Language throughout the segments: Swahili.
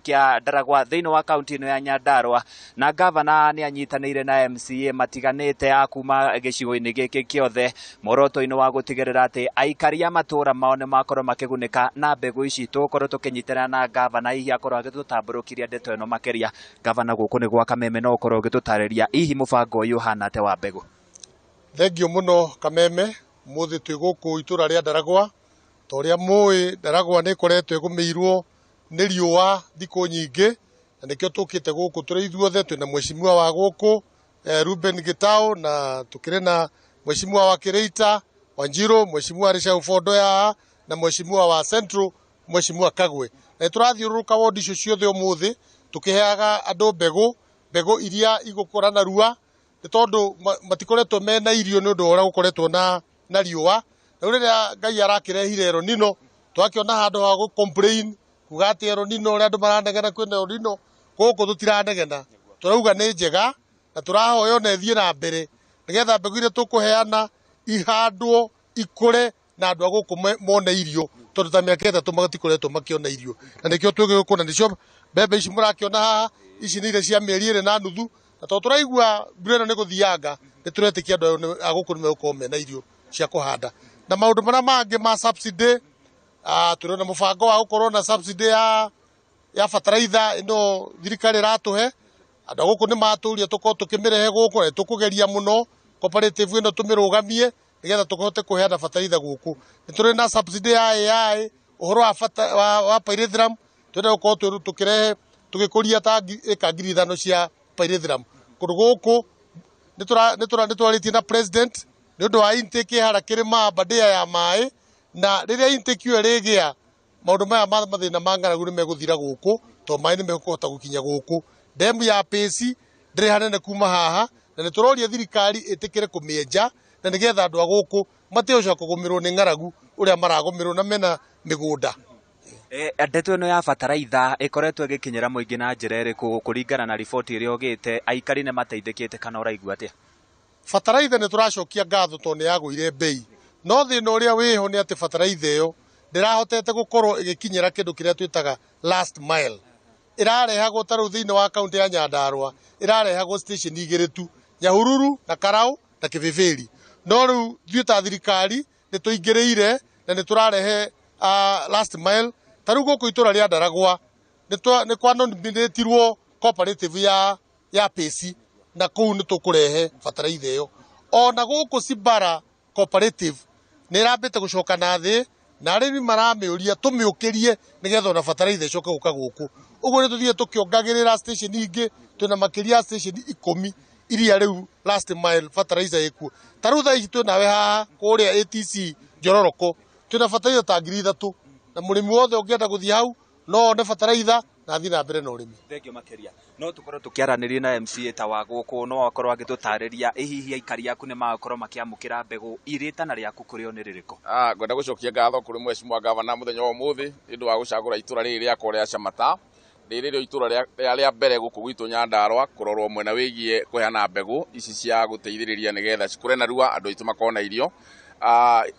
kia Ndaragwa thiini wa kaunti ino ya Nyandarua na gavana ni anyitanire na MCA matiganite akuma gicigo-ini giki kiothe moroto-ini wa gutigirira ati aikari a matura mao ni makorwo makigunika na mbegu ici tukorwo tukinyitana na gavana hihi akorwo agitutamburukiria ndeto ino makiria. Gavana guku ni gwa Kameme, no ukorwo ugitutariria hihi mubango uyu hana ate wa mbegu? Thengio muno Kameme, muthi twi guku itura ria Ndaragwa toria mui Ndaragwa ni koretwo igumirwo ni riua thiku nyingi na nikio tukite guku turi ithuothe twina mheshimiwa wa guku Ruben Gitao na tukire na mheshimiwa wa Kireita Wanjiro, mheshimiwa Risha Ufondo ya na mheshimiwa wa Central mheshimiwa Kagwe, na turathiururuka wodi icio ciothe umuthi tukiheaga andu mbegu iria igukura na rua ni tondu matikoretwo mena irio ni undu ora gukoretwo na riua. Na riria Ngai arakirehire El Nino twakiona handu ha gu complain kuga ati El Nino ria andu maranegena kwina El Nino, guku tutiranegena, turauga ni njega na turahoya ona ithie na mbere nigetha mbegu iria tukuheana ihandwo ikure na andu a guku mone irio, tondu ta miaka itatu matikoretwo makiona irio, na nikio twiguku na nicio mbembe ici murakiona haha ici ni iria cia mieri 2.5 na to turaigua mbura ino ni guthianga ni turetikia andu a guku ni megukorwo mena irio cia kuhanda. Na maundu maria mangi ma subsidy turona mubango wa gukorwo na subsidy ya fertilizer ino thirikari ratuhe andu a guku ni maturia tukorwo tukimirehe guku na tukugeria muno cooperative ino tumirugamie nigetha tukohote kuheana fertilizer guku. Ni turi na subsidy ya AI uhoro wa pyrethrum twenda gukorwo tukirehe tugikuria ta eka 5,000 cia pyrethrum kundu guku ni twaritie na president ni undu wa intake hara kirima badia ya mai, na riria intake iyo rigia maundu maya mathina ma ng'aragu ni meguthira guku to mai ni mekuhota gukinya guku. Demu ya Pesi ndiri hanene kuma haha na ni turoria thirikari itikire kumienja na nigetha andu a guku matioca kugumirwo ni ng'aragu uria maragumirwo na mena migunda. Ndeto ino ya fertilizer ikoretwo igikinyira muingi na njira iriku kuringana na riboti iria ogite aikari ni mateithikite kana uraigua atia? Fertilizer ni turacokia ngatho to ni yaguire bei, no thina uria wiho ni ati fertilizer iyo ndirahotete gukorwo igikinyira kindu kiria twitaga last mile. Irarehagwo taru thiini wa kaunti ya Nyandarua, irarehagwo station igiri tu, Nyahururu na Karau na Kiviviri, no riu thio ta thirikari ni tuingiriire na ni turarehe last mile. Taru guku itura ria Ndaragwa ni kwa nominatirwo cooperative ya Pesi na kuu ni tukurehe fertilizer iyo. Ona guku Sibara cooperative ni irambite gucoka na thi na arimi maramiuria tumiukirie nigetha ona fertilizer icoke guka guku. Uguo ni tuthie tukiongagirira station ingi, twina makiria station 10 iria riu last mile fertilizer iku. Taru tha ici twinawe haha kuria ATC Njororoko twina fertilizer ta 3,000 na murimi wothe ungienda guthie hau no one fertilizer na thina mbere na urimi. Thengio makiria, no tukorwo tukiaraniria na MCA ta wa guku, no akorwo agitutariria hihi aikari aku ni makorwo makiamukira mbegu iritana riaku kurio ni ririko? Ngwenda gucokia ngatho kuri mheshimiwa gavana muthenya wa umuthi indu wa gucagura itura riri riakwa ria Chamata. Riri rio itura ria mbere guku gwitu Nyandarua kurorwo mwena wigie kuheana mbegu ici cia guteithiriria nigetha cikure na rua andu aitu makona irio.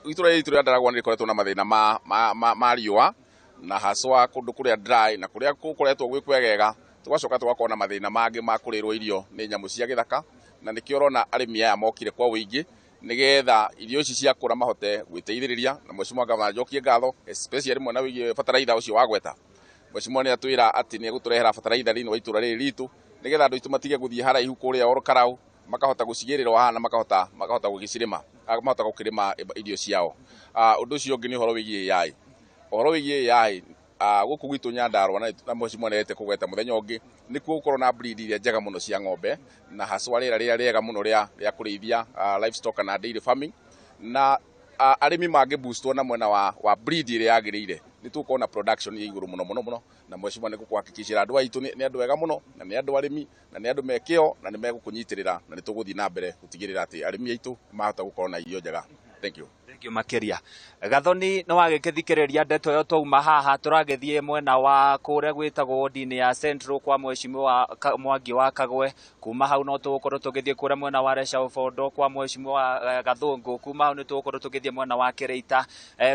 Itura ria Ndaragwa ni rikoretwo na mathina ma riua na haswa kundu kuria dry na kuria kukoretwo gwi kwegega tugacoka tugakona mathina mangi ma kurirwo irio ni nyamu cia githaka, na nikio rona arimi aya mokire kwa wingi nigetha irio ici cia kura mahote gwiteithiriria. Na mheshimiwa gavana njokie ngatho especially mwena wigie fertilizer ucio wagweta. Mheshimiwa ni atwira ati ni guturehera fertilizer thiini wa itura riri ritu nigetha andu itu matige guthie haraihu kuria oro Karau makahota gucigirirwo haha na makahota gugicirima mahota gukirima irio ciao. Undu ucio ungi ni horo wigie AI. Horo wigie AI guku gwitu Nyandarua na mheshimiwa ni ete kugweta muthenya ungi ni gukorwo na breed iria njega muno cia ng'ombe na haswa rira riega muno ria kurithia livestock na dairy farming, na arimi mangi boostwo na mwena wa breed iria yagirire ni tukona production ya iguru muno na mheshimiwa ni gukuhakikishira andu aitu ni andu wega muno na ni andu arimi na ni andu mekio na ni megukunyitirira na ni tuguthii na mbere gutigirira ati arimi aitu mahota gukorwo na irio njega. Thank you. Thank you makiria. Gathoni no wagikithikiriria ndeto yo twauma haha turagithie mwena wa kuria gwitagwo wodi-ini ya Central kwa mheshimiwa Mwangi wa Kagwe. Kuma hau no tugukorwo tugithie kuria mwena wa Resha Fondo kwa mheshimiwa Gathungu. Kuma hau ni tugukorwo tugithie mwena wa Kireita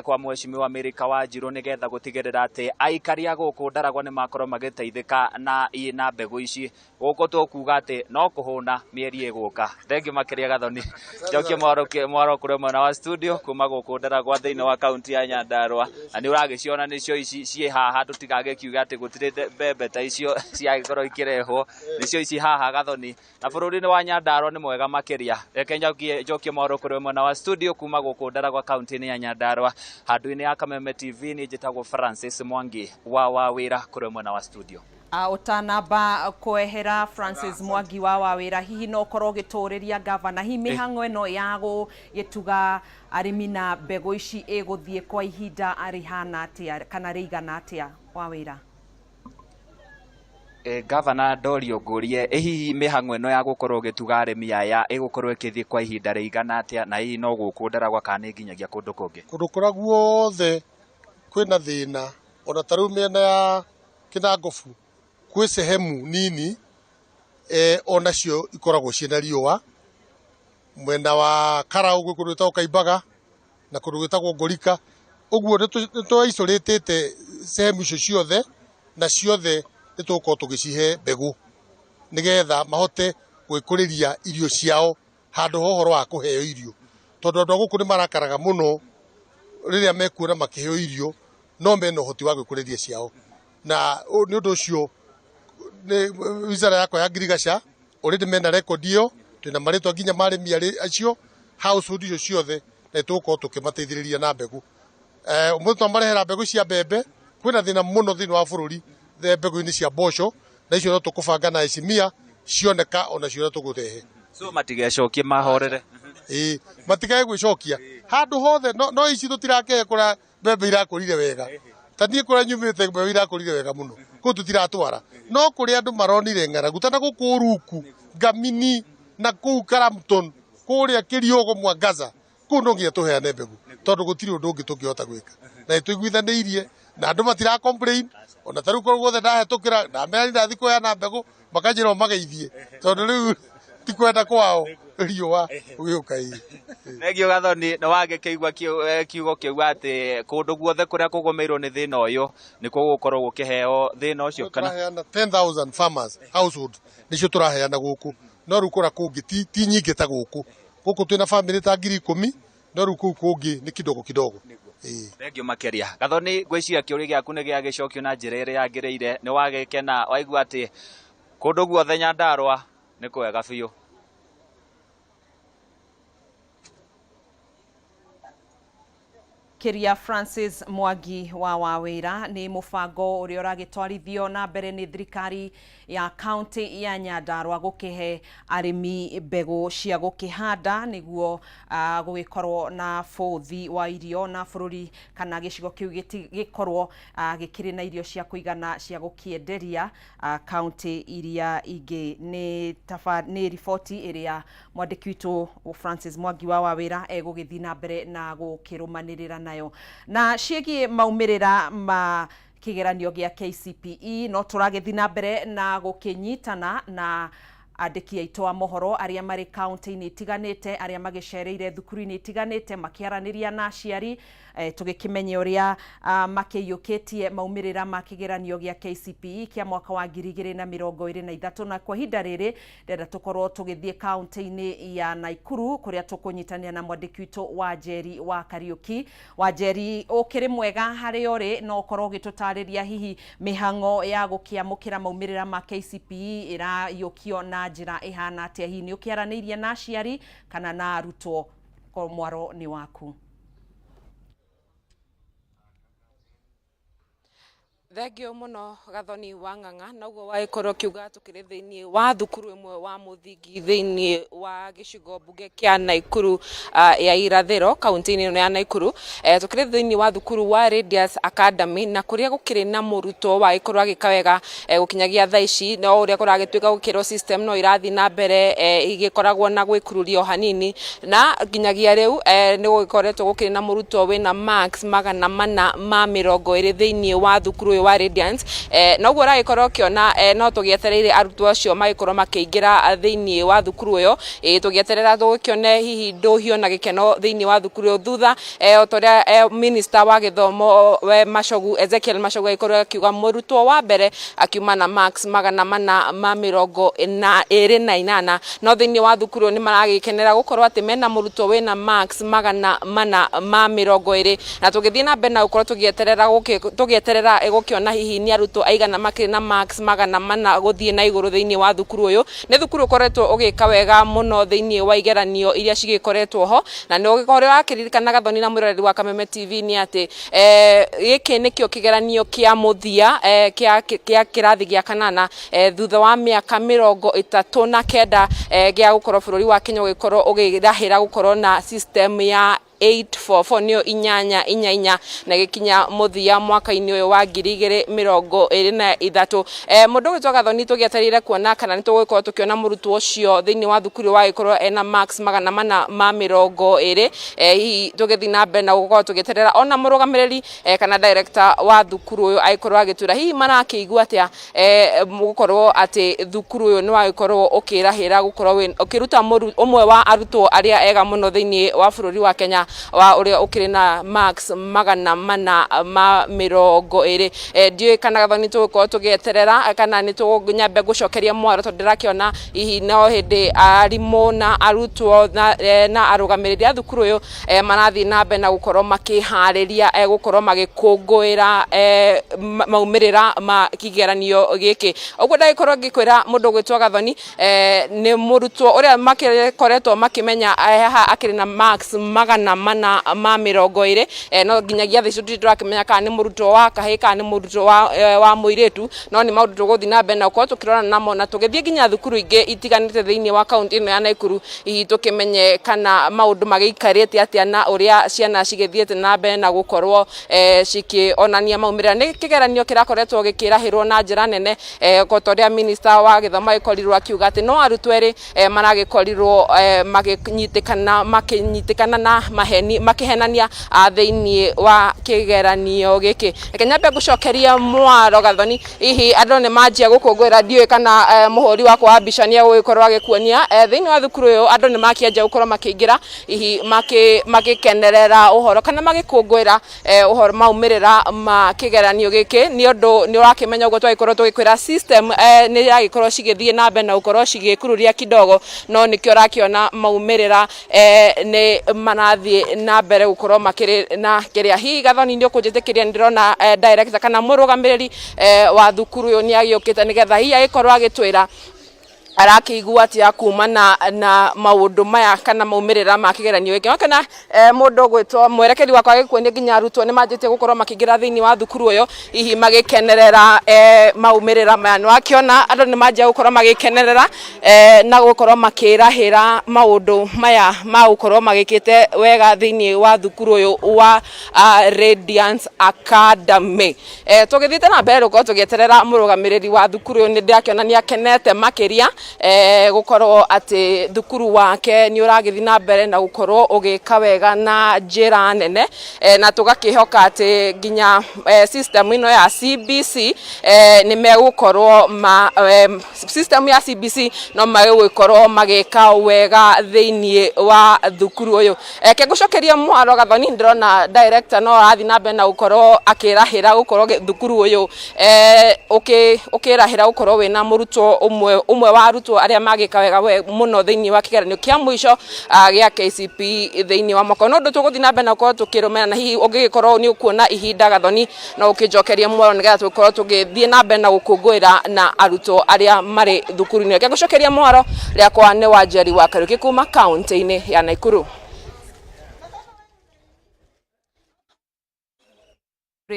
kwa mheshimiwa Mirika wa Njiru nigetha gutigirira ati aikari a guku Ndaragwa ni makorwo magiteithika na mbegu ici. Guku tukuga ati no kuhuna mieri iguka. Thank you makiria Gathoni. Njokie mwaro kuria mwena wa studio kuma guku Ndaragwa thiini wa kaunti ya Nyandarua. Na ni uragiciona nicio ici cie haha tutigagikiuga ati gutire mbembe ta icio ciagikorwo ikirehwo nicio ici haha Gathoni. Na bururi-ini wa Nyandarua ni mwega makiria. Reke njokie mwaro kuria mwena wa studio kuma guku Ndaragwa kaunti-ini ya Nyandarua. Handu-ini ya Kameme TV ni njitagwo Francis Mwangi wa Wawira kuria mwena wa studio. Utanamba kwehera Francis Mwangi wa Wawira, hihi no korwo gituriria gavana hi mihango eno yago gituga arimi na mbegu ici iguthie kwa ihinda arihana atia kana rigana atia Wawira? Gavana Dorio Ngurie hihi mihango eno ya gukorwo gituga arimi aya igukorwo ikithie kwa ihinda rigana atia na hihi no guku Ndaragwa kana nginyagia kundu kungi? Kundu kura guothe kwina thina ona taru miena ya Kinangofu kwi sehemu nini onacio ikoragwo ciina riua. Mwena wa Karau gwi kundu gwitagwo Kaimbaga na kundu gwitagwo Ngorika. Uguo ni twa-isolate sehemu icio ciothe na ciothe ni tugukorwo tugicihe mbegu nigetha mahote gwikuriria irio ciao handu hohoro wa kuheo irio, tondu andu guku ni marakaraga muno riria mekuona makiheo irio no mena uhoti wa gwikuriria ciao. Na ni undu ucio ni wizara yakwa ya ngirigaca already mena record iyo, twina maritwa nginya marimi acio household icio ciothe na tugukorwo tukimateithiriria na mbegu. Umuthi twamarehera mbegu cia mbembe, kwina thina muno thiini wa bururi mbegu-ini cia mboco, na icio no tukubanga na Isimia cioneka ona cio tugurehe. So matigecokie mahorere. Matigae gwicokia handu hothe no ici tutirake kura mbembe irakurire wega. Tanie kura nyumite mbembe irakurire wega muno. Ku tutiratwara. No kuri andu maronire ng'aragu tana guku Ruku, Gamini na ku Karamton, kuria Kiriogo Mwangaza. Ku no ngia tuheane mbegu. Tondu gutiri undu ungi tungihota gwika. Na tuiguithaniirie na andu matira complain. Ona taru ko guothe ndahetukira na meri ndathi kuheana mbegu makanjira mageithie. Tondu riu ti kwenda kwao riua ugiuka ii. Negio Gathoni no wagikeigua kiugo kiuga ati kundu guothe kuria kugomeirwo ni thina uyu ni gugukorwo gukiheo thina ucio kana turaheana 10,000 farmers household nicio turaheana guku. No rukura kungi ti nyingi ta guku. Guku twina family ta 10,000 no ruku kungi ni kidogo kidogo. Negio makiria Gathoni gwiciria kiuri giaku ni gia gicokio na njira iria yagiriire ni wagikena waigua ati kundu guothe Nyandarua ni kwega biu? Kiria Francis Mwangi wa Wawira ni mubango uria uragitwarithio na mbere ni thirikari ya county ya Nyandarua gukihe arimi mbegu cia gukihanda niguo gugikorwo na bũthi wa irio na bururi kana gicigo kiu gikorwo gikiri na irio cia kuigana cia gukienderia county iria ingi. Ni ripoti iria mwandiki witu Francis Mwangi wa Wawira egugithii na mbere na gukirumanirira nayo. Na ciegi maumirira ma kigeranio gia KCPE no turagethi na mbere na gukinyitana na andiki aitu a mohoro aria mari county-ini itiganite aria magicereire thukuru-ini itiganite makiaraniria na aciari tugikimenye uria makiyukitie maumirira ma kigeranio gia KCPE kia mwaka wa 2023 na kwa hinda riri ndenda tukorwo tugithie county-ini ya Naikuru kuria tukunyitania na mwandiki witu wa Njeri wa Kariuki. Wa Njeri ukiri mwega hari uri no korwo gitutariria hihi mihango ya gukiamukira maumirira ma KCPE irayukio na njira ihana atia hihi ni ukiaranirie na aciari kana na arutwo? Ko mwaro ni waku. Thengio muno Gathoni wa Ng'ang'a noguo waikorwo kiuga tukiri thiini wa thukuru imwe wa muthingi thiini wa gicigo mbunge kia Naikuru ya irathiro kaunti-ini ya Naikuru tukiri thiini wa thukuru wa Radius Academy na kuria gukiri na murutwo waikorwo agika wega gukinyagia thaa ici no uria kuragituika gukirwo system no irathi na mbere igikoragwo na gwikururio hanini na ginyagia riu ni gugikoretwo gukiri na murutwo wina marks 420 thiini wa thukuru wa Radiance noguo ragikorwo kiona no tugietereire arutwo acio magikorwo makiingira thiini wa thukuru uyo tugieterera tugikione hihi nduhio na gikeno thiini wa thukuru uyo thutha otoria minister wa githomo Machogu Ezekiel Machogu agikorwo akiuga murutwo wa mbere akiuma na marks 428 no thiini wa thukuru ni maragikenera gukorwo ati mena murutwo wina marks 420 na tugithii na mbere na gukorwo tugieterera na hihi ni arutwo aigana makiri na marks 400 guthie na iguru thiini wa thukuru uyu ni thukuru koretwo ugika wega muno thiini wa igeranio iria cigikoretwo ho na ni ugikorwo akiririkana Gathoni na mwiroreri wa Kameme TV ni ati giki nikio kigeranio kia muthia kia kirathi gia kanana thutha wa miaka 39 gia gukorwo bururi wa Kenya ugikorwo ugirahira gukorwo na system ya 844 niyo inyanya na gikinya muthia mwaka-ini uyu wa 2023 mundu gwitwa Gathoni tugieterire kuona kana ni tugikorwo tukiona murutwo ucio thiini wa thukuru wa gikorwo ena marks 420 hihi tugithi na mbere na gukorwo tugieterera ona murugamiriri kana director wa thukuru uyu agikorwo agitura hihi marakiigua atia gukorwo ati thukuru uyu ni wagikorwo ukirahira gukorwo ukiruta umwe wa arutwo aria ega muno thiini wa bururi wa Kenya wa uria ukiri na marks 420 ndiye kana Gathoni tugukorwo tugieterera kana ni tugunyambe gucokeria mwaro to ndirakiona hihi no hindi arimu na arutwo na arugamiriri a thukuru uyu marathi na mbere na gukorwo makihariria gukorwo magikungwira maumirira ma kigeranio giki uguo ndagikorwo ngikwira mundu gwitwa Gathoni ni murutwo uria makikoretwo makimenya haha akiri na marks 420 no ginyagia thicu turakimenya kana ni murutwo wa kahi kana ni murutwo wa muiretu no ni maundu tuguthi na mbere na ko tukirona namo na tugithie ginya thukuru ingi itiganite thiini wa kaunti ino ya Naikuru hihi tukimenye kana maundu magiikarite atia na uria ciana cigithiete na mbere na gukorwo cikionania maumirira ni kigeranio kirakoretwo gikirahirwo na njira nene gotoria minister wa githomo agikorirwo akiuga ati no arutwo eri maragikorirwo makinyitikana na maheni makihenania thiini wa kigeranio giki kenyambe gucokeria mwaro Gathoni hihi andu ni manjia gukungwira ndiwe kana muhuri wakwa wa mbica ni agugikorwo agikuonia thiini wa thukuru uyu andu ni makianjia gukorwo makiingira hihi magikenerera uhoro kana magikungwira uhoro maumirira ma kigeranio giki ni undu ni urakimenya uguo twagikorwo tugikwira system ni yagikorwo cigithie na mbere na gukorwo cigikururia kidogo no nikio rakiona maumirira ni manathie na mbere gukorwo makiri na kiria hihi Gathoni ndio kunjitikiria ndirona director kana murugamiriri wa thukuru uyu ni agiukite nigetha hihi agikorwo agitwira arakiigua atia kumana na maundu maya kana maumirira ma kigeranio giki kana mundu gwitwo mwerekeri wakwa agikuonia ginya arutwo ni manjite gukorwo makigira thiini wa thukuru uyu hihi magikenerera maumirira maya no akiona andu ni manjia gukorwo magikenerera na gukorwo makirahira maundu maya ma gukorwo magikite wega thiini wa thukuru uyu wa Radiance Academy tugithite na mbere gukorwo tugieterera murugamiriri wa thukuru uyu ni ndakiona ni akenete makiria gukorwo ati thukuru wake ni uragithi na mbere na gukorwo ugika wega na njira nene na tugakihoka ati ginya system ino ya CBC ni megukorwo system ya CBC no megukorwo magika wega thiini wa thukuru uyu kegucokeria mwaro Gathoni ndirona director no arathi na mbere na gukorwo akirahira gukorwo thukuru uyu ukirahira gukorwo wina murutwo umwe wa arutwo aria magika wega muno thiini wa kigeranio kia mwisho gia KCPE thiini wa mwaka no ndu tuguthi na mbere na gukorwo tukirumena na hihi ungigikorwo ni ukuona ihinda Gathoni no ukijokeria mwaro nigetha tukorwo tugithie na mbere na gukungwira na arutwo aria mari thukuru-ini kia gucokeria mwaro riakwa ni Wanjeri wa Karuki kuma kaunti-ini ya Naikuru.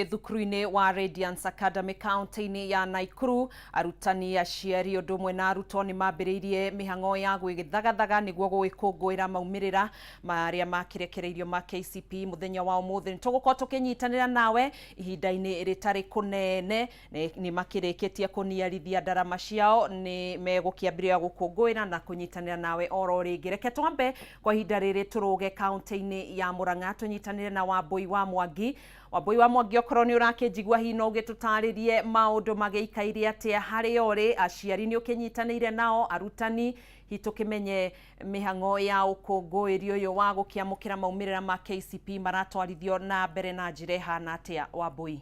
Thukuru-ini wa Radiance Academy County-ini ya Naikuru, arutani aciari ũndũ ũmwe na arutwo nĩ mambĩrĩirie mĩhang'o ya gwĩthagathaga nĩguo gũgĩkũngũĩra maumĩrĩra marĩa ma kĩrekereirio ma KCPE mũthenya wa ũmũthĩ. Tũgũkorwo tũkĩnyitanĩra nawe ihinda-inĩ rĩtarĩ kũnene, nĩ makĩrĩkĩtie kũniarithia ndarama ciao, nĩ megũkĩambĩrĩria gũkũngũĩra na kũnyitanĩra nawe oro rĩngĩ. Reke twambe kwa ihinda rĩrĩ tũrũge kaunti-inĩ ya Murang'a tũnyitanĩre na Wambui wa Mwangi. Wambui wa Mwangi, okorwo nĩ ũrakĩnjigua hihi no ũgĩtũtarĩrie maũndũ magĩikaire atĩa harĩa ũrĩ, aciari nĩ ũkĩnyitanĩire nao, arutani, hihi tũkĩmenye mĩhang'o ya ũkũngũĩri ũyũ wa gũkĩamũkĩra maumĩrĩra ma KCPE maratwarithio na mbere na njĩra ĩhana atĩa, Wambui?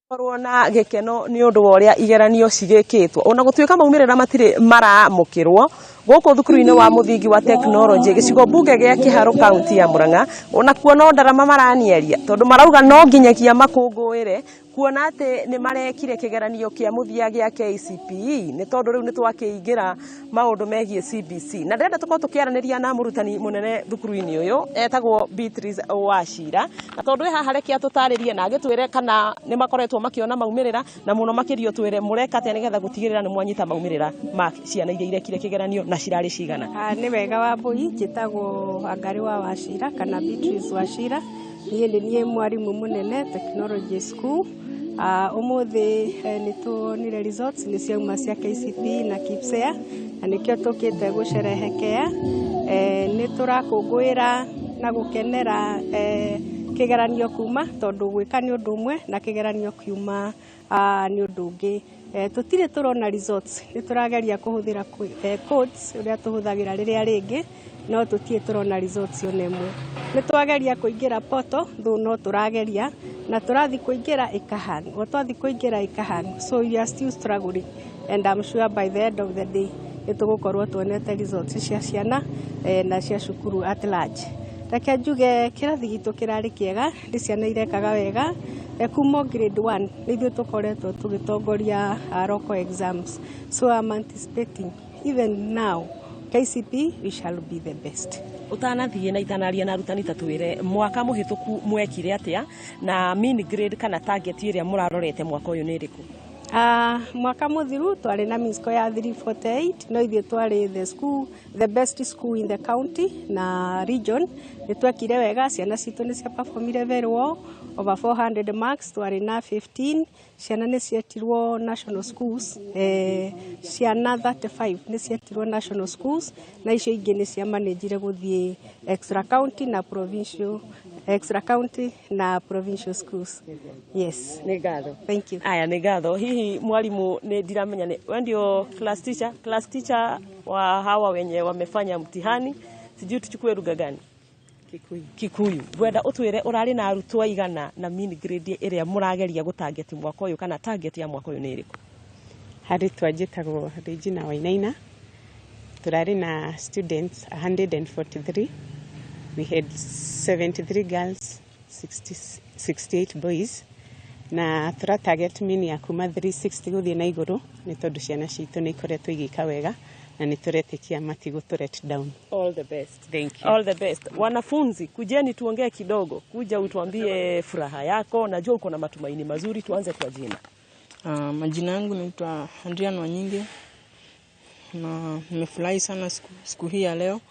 Korwo na gĩkeno nĩ ũndũ wa ũrĩa igeranio cigĩkĩtwo, ona gũtuĩka maumĩrĩra matirĩ maramũkĩrwo gũkũ thukuru-inĩ wa mũthingi wa tekinoronjĩ gĩcigo mbunge gĩa Kĩharũ kaunti ya Murang'a, ona kuo no ndarama maranieria tondũ marauga no nginyagia makũngũĩre kuona atĩ nĩ marekire kĩgeranio kĩa mũthia gĩa KCPE, nĩ tondũ rĩu nĩ twakĩingĩra maũndũ megiĩ CBC. Na ndĩrenda tũkorwo tũkĩaranĩria na mũrutani mũnene thukuru-inĩ ũyũ etagwo Beatrice Wachira, na tondũ haha reke atũtarĩrie na agĩtwĩre kana nĩ makoretwo makĩona maumĩrĩra, na mũno makĩrio twĩre mũreka atĩa nĩgetha gũtigĩrĩra nĩ mwanyita maumĩrĩra ma ciana iria irekire kĩgeranio na cirarĩ cigana. Nĩ wega Wambui, njĩtagwo Wangari wa Wachira kana Beatrice Wachira, niĩ nĩ niĩ mwarimũ mũnene Technology School. Ũmũthĩ nĩ tuonire results nĩ ciauma cia KCPE na KIPSEA, na nĩkĩo tũkĩte gũcerehekea. Nĩ tũrakũngũĩra na gũkenera kĩgeranio kuma, tondũ gwĩka nĩ ũndũ ũmwe na kĩgeranio kiuma nĩ ũndũ ũngĩ. Tũtirĩ tũrona results, nĩ tũrageria kũhũthĩra codes ũrĩa tũhũthagĩra rĩrĩa rĩngĩ, no tũtirĩ tũrona results ona ĩmwe. Nĩ twageria kũingĩra portal, no tũrageria na tũrathi kũingĩra ĩkahang, o twathi kũingĩra ĩkahang, so we are still struggling, and I'm sure by the end of the day nĩ tũgũkorwo tuonete results cia ciana na cia cukuru at large. Reke njuge kĩrathi gitũ kĩrarĩ kĩega, nĩ ciana irekaga wega, kuma grade 1 nĩ ithuĩ tũkoretwo tũgĩtongoria local exams, so I'm anticipating even now KCPE we shall be the best. Utanathiĩ na itanaria na arutani tatwĩre mwaka mũhĩtũku mwekire atĩa na mean grade kana target ĩrĩa mũrarorete mwaka ũyũ nĩ ĩrĩkũ? Mwaka mũthiru twarĩ na mean score ya 348, no ithuĩ twarĩ the best school in the county na region. Nĩ twekire wega, ciana citũ nĩ cia performire very well, over 400 marks, twarĩ na 15 ciana nĩ cietirwo national schools, ciana 35 nĩ cietirwo national schools, na icio ingĩ nĩ cia managire gũthiĩ extra county na provincial schools. Yes. Nĩ ngatho. Thank you. Aya nĩ ngatho. Hihi mwalimu nĩ ndiramenya wewe ndio class teacher wa hawa wenye wamefanya mtihani, sijui tuchukue lugha gani? Kikuyu. Gwenda ũtwĩre ũrarĩ na arutwo aigana na mean grade ĩrĩa mũrageria gũtarget mwaka ũyũ, kana target ya mwaka ũyũ nĩ ĩrĩkũ? Harĩ twanjĩtagwo Regina Wainaina, turarĩ na students 143, we had 73 girls, 68 boys, na tura target mean ya kuma 360 gũthiĩ na igũrũ, nĩ tondũ ciana citũ nĩ ikoretwo igĩka wega na nĩ turetĩkia matigũtũ let down. All the best. Thank you. All the best. Wanafunzi, kujeni tuongee kidogo, kuja utuambie furaha yako, najua uko na matumaini mazuri. Tuanze kwa jina. Majina yangu naitwa Adrian Wanyinge, na nimefurahi sana siku hii ya leo.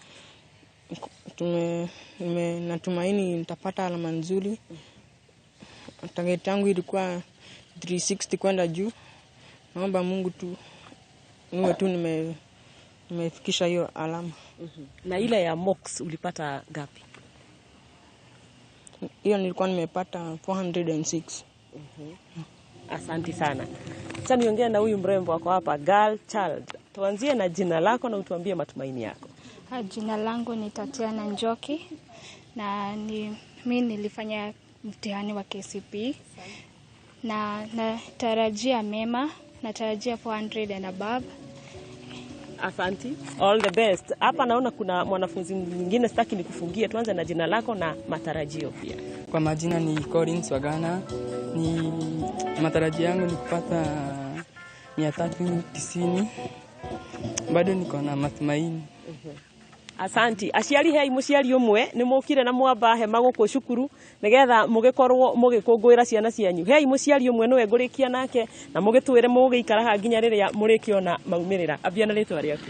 Natumaini nitapata alama nzuri. Target yangu ilikuwa 360 kwenda juu. Naomba Mungu tu niwe tu nimefikisha hiyo alama. Na ile ya mocks ulipata gapi? Hiyo nilikuwa nimepata 406. Asante sana. Sasa niongee na huyu mrembo wako hapa, girl child. Tuanzie na jina lako na utuambie matumaini yako. Jina langu ni Tatiana Njoki, na mimi nilifanya mtihani wa KCPE na natarajia mema, natarajia 400 and above. Asanti. All the best. Hapa naona kuna mwanafunzi mwingine sitaki nikufungie. Tuanze na jina lako na matarajio pia. Kwa majina ni Collins Wagana. Ni matarajio yangu ni kupata 390. Bado niko na matumaini. Asanti. Aciari hei muciari umwe ni mukire na mwamba hema guku cukuru nigetha mugikorwo mugikungwira ciana cianyu. Hei muciari umwe niwe ngurikia nake na mugitwire mugiikara ha nginya riria murikiona maumirira. Ambia na ritwa riaku.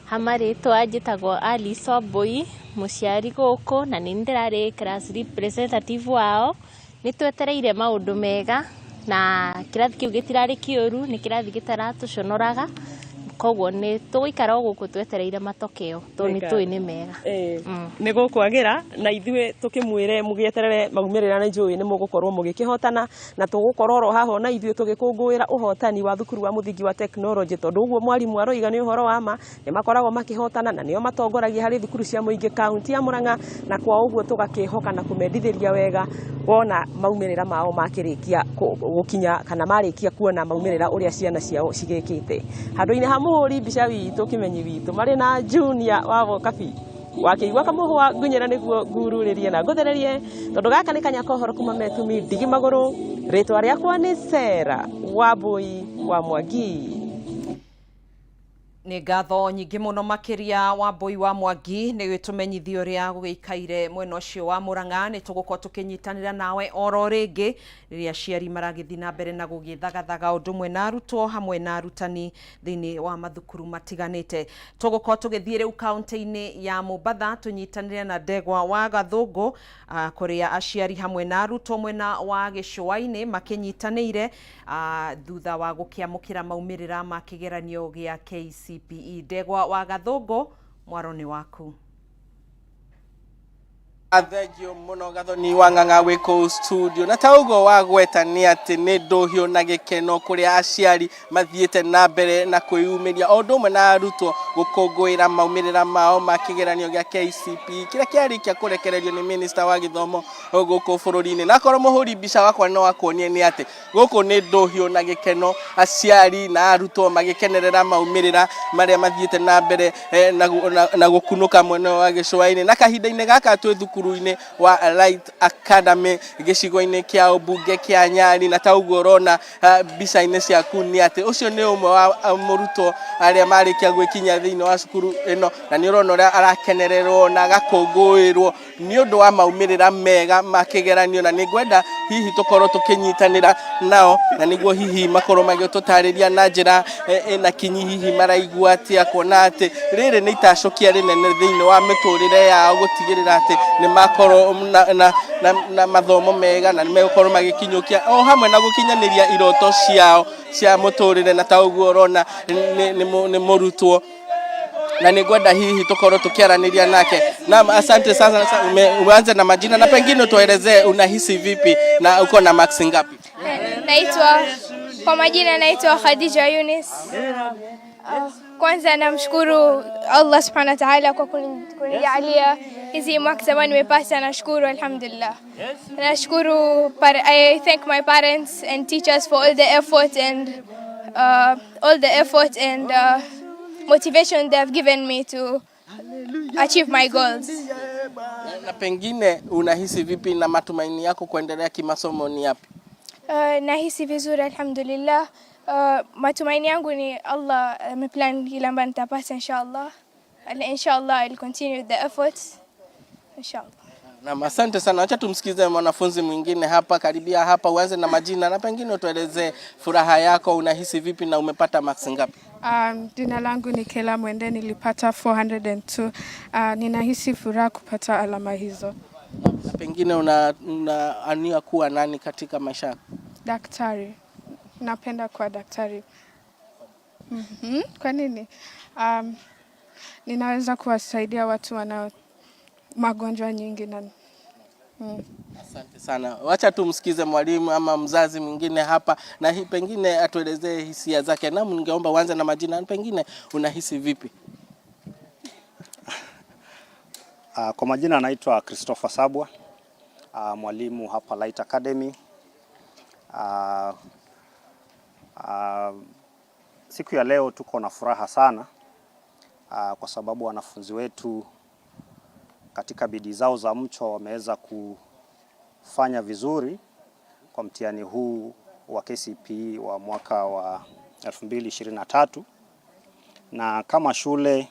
Hamaritwa njitagwo Alice Wambui, muciari guku na ni ndirari class representative wao. Nitwetereire maundu mega na kirathi kiu gitirari kiuru, ni kirathi gitaratuconoraga. Koguo ni tuikara guku twetereire matokeo to ni tui ni mega ni gukwagira na ithue tukimwire mugieterere maumirira na njui ni mugukorwo mugikihotana na tugukorwo haho na ithue tugikungwira uhotani wa thukuru wa muthingi wa technology tondu uguo mwalimu aroiga ni uhoro wa ma ni makoragwo makihotana na nio matongoragia hari thukuru cia muingi kaunti ya Murang'a na kwa uguo tugakihoka na kumendithiria wega wona maumirira mao makirikia gukinya kana marikia kuona maumirira uria ciana ciao cigikite handu-ini ha muhuri mbica witu kimenyi witu mari na junior wavo kabi wakiigua kamuhwa ngunyera niguo ngururirie na nguthererie tondu gaka ni kanya kohoro kuma metumi ndigi maguru ritwa riakwa ni Sera Wambui wa Mwangi. Ni ngatho nyingi muno makiria Wambui wa Mwangi ni gitumenyithio ria gugikaire mwena ucio wa Murang'a ni tugukorwo tukinyitanira nawe oro ringi riria ciari maragithi na mbere na gugithagathaga undu mwe na arutwo hamwe na arutani thiini wa mathukuru matiganite. Tugukorwo tugithie riu kaunti-ini ya Mombatha tunyitanire na Ndegwa wa Gathungu kuria aciari hamwe na arutwo mwena wa Gicua-ini makinyitanire thutha wa gukiamukira maumirira ma kigeranio gia KCPE. Ndegwa wa Gathungu mwaroni waku. Athegio muno Gathoni wa Ng'ang'a wiko studio na taugo wagweta ni ati ni nduhio na gikeno kuria aciari mathiete na mbere na kwiyumiria ondumwe na arutwo gukungwira maumirira mao makigeranio gya KCPE kira kiarikia kurekererio ni minister wa githomo guku bururi-ini na korwo muhuri mbica wakwa no akonie ni ati guku ni nduhio na gikeno aciari na arutwo magikenerera maumirira maria mathiete na mbere na gukunuka mwena wa Gicua-ini na kahinda-ini gaka twi thukuru-ini wa Light Academy gicigo-ini kia ubunge kia Nyali na taugo rona mbica-ini ciaku ni ati ucio ni umwe wa murutwo aria marikia gwikinya thiini wa cukuru ino na ni urona uria arakenererwo na gakungwirwo ni undu wa maumirira mega makigeranio na ningwenda hihi tukorwo tukinyitanira nao na niguo hihi makorwo magitutariria na njira na kinyi hihi maraigua atia kuona ati riri ni itacokia rinene thiini wa miturire yao gutigirira ati ni makorwo na mathomo mega na nimekorwo magikinyukia o hamwe na gukinyaniria iroto ciao cia muturire na tauguo rona ni murutwo na ningwenda hihi tukorwo tukiaraniria nake. Naam, asante sana. Uanze na majina na pengine tuelezee unahisi vipi na uko na marks ngapi? Kwa majina naitwa Khadija Yunis. Kwanza namshukuru Allah Subhanahu wa Ta'ala kwa kunijalia hizi marks ambazo nimepata, nashukuru alhamdulillah. Nashukuru I thank my parents and teachers for all the effort and motivation they have given me to achieve my goals. Na pengine unahisi vipi na matumaini yako kuendelea kimasomo ni yapi? Nahisi vizuri alhamdulillah. Matumaini yangu ni Allah ameplan kila ambacho nitapata inshallah. And inshallah I'll continue the efforts inshallah. Na asante sana. Acha tumsikize mwanafunzi mwingine hapa, karibia hapa, uanze na majina na pengine utuelezee furaha yako, unahisi vipi na umepata marks ngapi? Jina langu ni Kela Mwende, nilipata 402. Ninahisi furaha kupata alama hizo. Na pengine unaania kuwa nani katika maisha yako? Daktari. Napenda kuwa daktari. Kwa nini? Ninaweza kuwasaidia watu wana magonjwa nyingi na Asante sana. Wacha tumsikize mwalimu ama mzazi mwingine hapa na pengine atuelezee hisia zake. Na ningeomba uanze na majina, pengine unahisi vipi? Kwa majina naitwa Christopher Sabwa, mwalimu hapa Light Academy. Siku ya leo tuko na furaha sana kwa sababu wanafunzi wetu katika bidii zao za mcho wameweza kufanya vizuri kwa mtihani huu wa KCPE wa mwaka wa 2023, na kama shule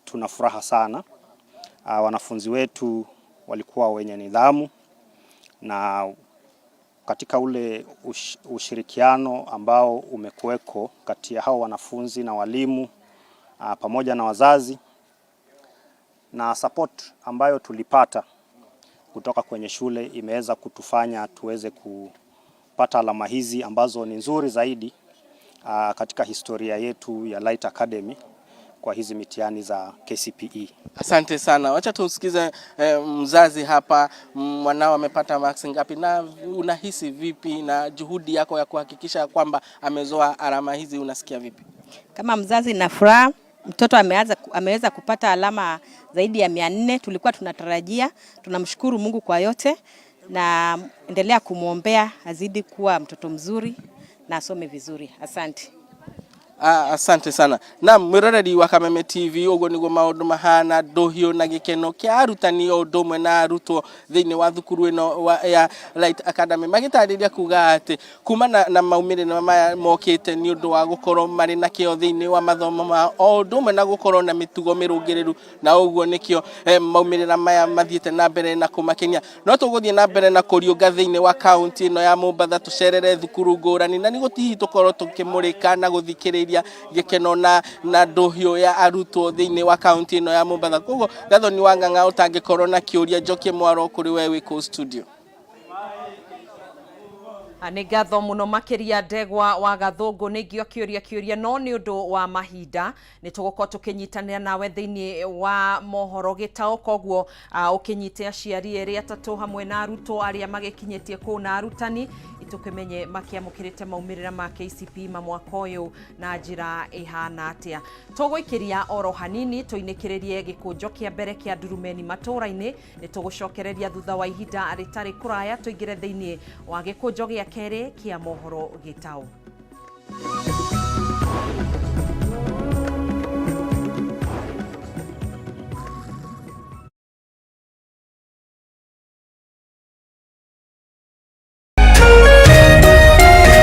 tuna furaha sana. Wanafunzi wetu walikuwa wenye nidhamu, na katika ule ushirikiano ambao umekuweko kati ya hao wanafunzi na walimu pamoja na wazazi, na support ambayo tulipata kutoka kwenye shule imeweza kutufanya tuweze kupata alama hizi ambazo ni nzuri zaidi katika historia yetu ya Light Academy kwa hizi mitihani za KCPE. Asante sana. Wacha tusikize mzazi hapa, mwanao amepata marks ngapi na unahisi vipi, na juhudi yako ya kuhakikisha kwamba amezoa alama hizi unasikia vipi? Kama mzazi na furaha, mtoto ameweza kupata alama zaidi ya 400, tulikuwa tunatarajia. Tunamshukuru Mungu kwa yote na endelea kumuombea azidi kuwa mtoto mzuri na asome vizuri. Asante. Asante sana. Na mwiroreri wa Kameme TV, ugo nigo maundu mahana nduhio na gikeno kia arutani o ndumwe na arutwo thiini wa thukuru ino ya Light Academy magitariria kuga ati kuma na maumĩrĩra maya mokite ni undu wa gukorwo mari na kio thiini wa mathomo ma o ndumwe na gukorwo na mitugo mirungiriru, na uguo nikio maumĩrĩra maya mathiete na mbere na kumakenia. No tuguthie na mbere na kuriunga thiini wa county ino ya Mombasa, tucerere thukuru ngurani na nigutihi tukorwo tukimurika na guthikiriria gikeno na nduhio ya arutwo thiini wa county ino ya Mombasa. Koguo Gathoni wa Ng'ang'a utangikorwo na kiuria njokie mwaro kuri we wiko studio. Nĩ ngatho mũno makĩria Ndegwa wa Gathũngũ nĩngĩ kĩũria no nĩ ũndũ wa mahinda nĩ tũgũkorwo tũkĩnyitanĩra nawe thĩinĩ wa mohoro gĩtaũ, koguo ũkĩnyite aciari erĩ atatũ hamwe na arutwo arĩa magĩkinyĩtie kũu na arutani itũkĩmenye makĩamũkĩrĩte maumĩrĩra ma KCPE ma mwaka ũyũ na njĩra ĩhana atĩa. Tũgũikĩria oro hanini tũinĩkĩrĩrie gĩkũnjo kĩa mbere kĩa Ndurumeni Matuura-ini, nĩ tũgũcokereria thutha wa ihinda rĩtarĩ kũraya tũingĩre thĩinĩ wa gĩkũnjo gĩa kerĩ kia mohoro gĩtaũ.